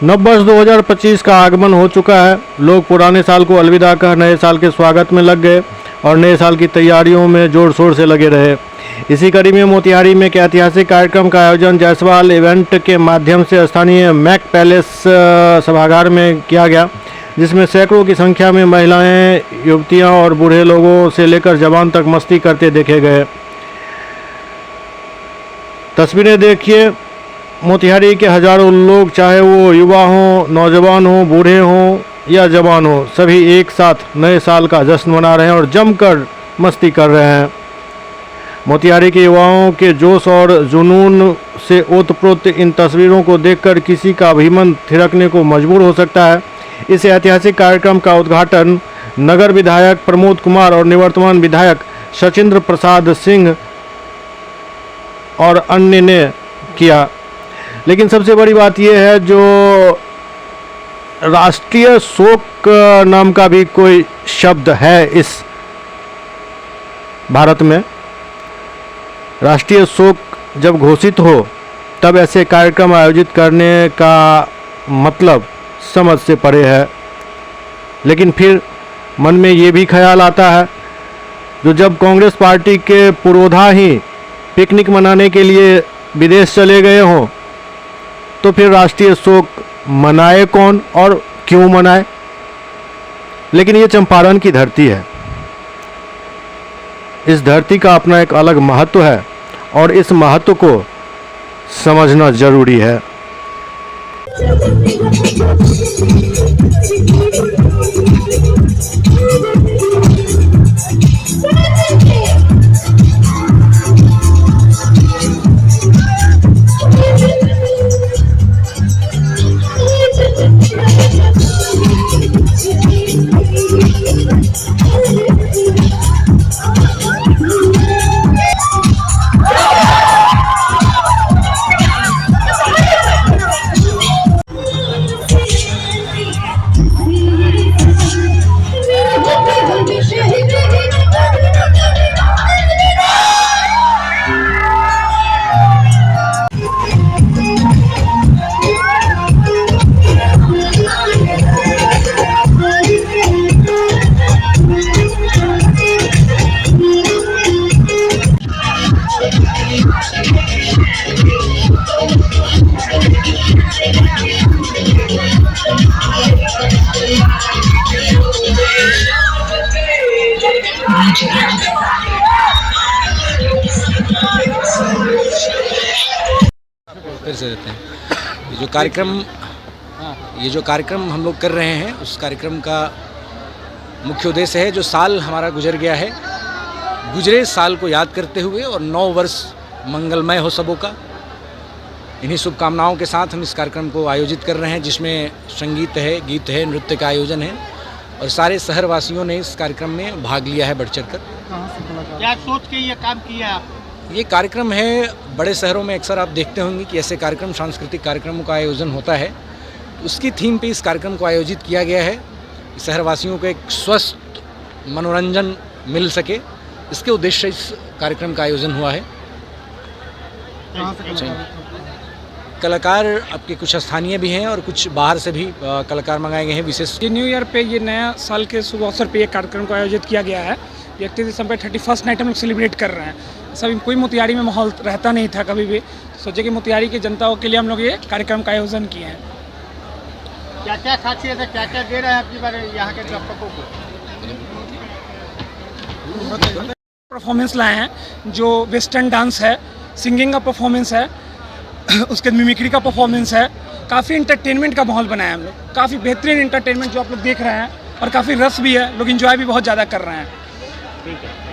नववर्ष 2025 का आगमन हो चुका है। लोग पुराने साल को अलविदा कह नए साल के स्वागत में लग गए और नए साल की तैयारियों में जोर शोर से लगे रहे। इसी कड़ी में मोतिहारी में एक ऐतिहासिक कार्यक्रम का आयोजन जायसवाल इवेंट के माध्यम से स्थानीय मैक पैलेस सभागार में किया गया, जिसमें सैकड़ों की संख्या में महिलाएं, युवतियां और बूढ़े लोगों से लेकर जवान तक मस्ती करते देखे गए। तस्वीरें देखिए, मोतिहारी के हजारों लोग, चाहे वो युवा हों, नौजवान हों, बूढ़े हों या जवान हों, सभी एक साथ नए साल का जश्न मना रहे हैं और जमकर मस्ती कर रहे हैं। मोतिहारी के युवाओं के जोश और जुनून से ओतप्रोत इन तस्वीरों को देखकर किसी का भी मन थिरकने को मजबूर हो सकता है। इस ऐतिहासिक कार्यक्रम का उद्घाटन नगर विधायक प्रमोद कुमार और निवर्तमान विधायक सचिंद्र प्रसाद सिंह और अन्य ने किया। लेकिन सबसे बड़ी बात यह है, जो राष्ट्रीय शोक नाम का भी कोई शब्द है इस भारत में। राष्ट्रीय शोक जब घोषित हो तब ऐसे कार्यक्रम आयोजित करने का मतलब समझ से परे है। लेकिन फिर मन में ये भी ख्याल आता है, जो जब कांग्रेस पार्टी के पुरोधा ही पिकनिक मनाने के लिए विदेश चले गए हों, तो फिर राष्ट्रीय शोक मनाए कौन और क्यों मनाए। लेकिन ये चंपारण की धरती है। इस धरती का अपना एक अलग महत्व है और इस महत्व को समझना जरूरी है। फिर से देते हैं। ये जो कार्यक्रम हम लोग कर रहे हैं, उस कार्यक्रम का मुख्य उद्देश्य है, जो साल हमारा गुजर गया है, गुजरे साल को याद करते हुए और नव वर्ष मंगलमय हो सबों का, इन्हीं शुभकामनाओं के साथ हम इस कार्यक्रम को आयोजित कर रहे हैं, जिसमें संगीत है, गीत है, नृत्य का आयोजन है और सारे शहरवासियों ने इस कार्यक्रम में भाग लिया है बढ़ चढ़ कर। क्या सोच के ये काम किया आप? ये कार्यक्रम है, बड़े शहरों में अक्सर आप देखते होंगे कि ऐसे कार्यक्रम, सांस्कृतिक कार्यक्रमों का आयोजन होता है। उसकी थीम पे इस कार्यक्रम को आयोजित किया गया है, शहरवासियों को एक स्वस्थ मनोरंजन मिल सके, इसके उद्देश्य से इस कार्यक्रम का आयोजन हुआ है। कलाकार आपके कुछ स्थानीय भी हैं और कुछ बाहर से भी कलाकार मंगाए गए हैं। विशेष न्यू ईयर पे, ये नया साल के शुभ अवसर पे ये कार्यक्रम को आयोजित किया गया है। 31 दिसंबर 31st नाइट हम लोग सेलिब्रेट कर रहे हैं। सब कोई मोतिहारी में माहौल रहता नहीं था कभी भी, सोचे कि मोतिहारी की जनताओं के लिए हम लोग ये कार्यक्रम का आयोजन किए हैं। क्या क्या खासियत है, क्या क्या दे रहे हैं आपकी बार यहाँ के दर्शकों को? परफॉर्मेंस लाए हैं, जो वेस्टर्न डांस है, सिंगिंग का परफॉर्मेंस है, उसके मिमिक्री का परफॉर्मेंस है। काफ़ी इंटरटेनमेंट का माहौल बनाया है हम लोग, काफ़ी बेहतरीन इंटरटेनमेंट जो आप लोग देख रहे हैं और काफ़ी रस भी है, लोग एंजॉय भी बहुत ज़्यादा कर रहे हैं। ठीक है।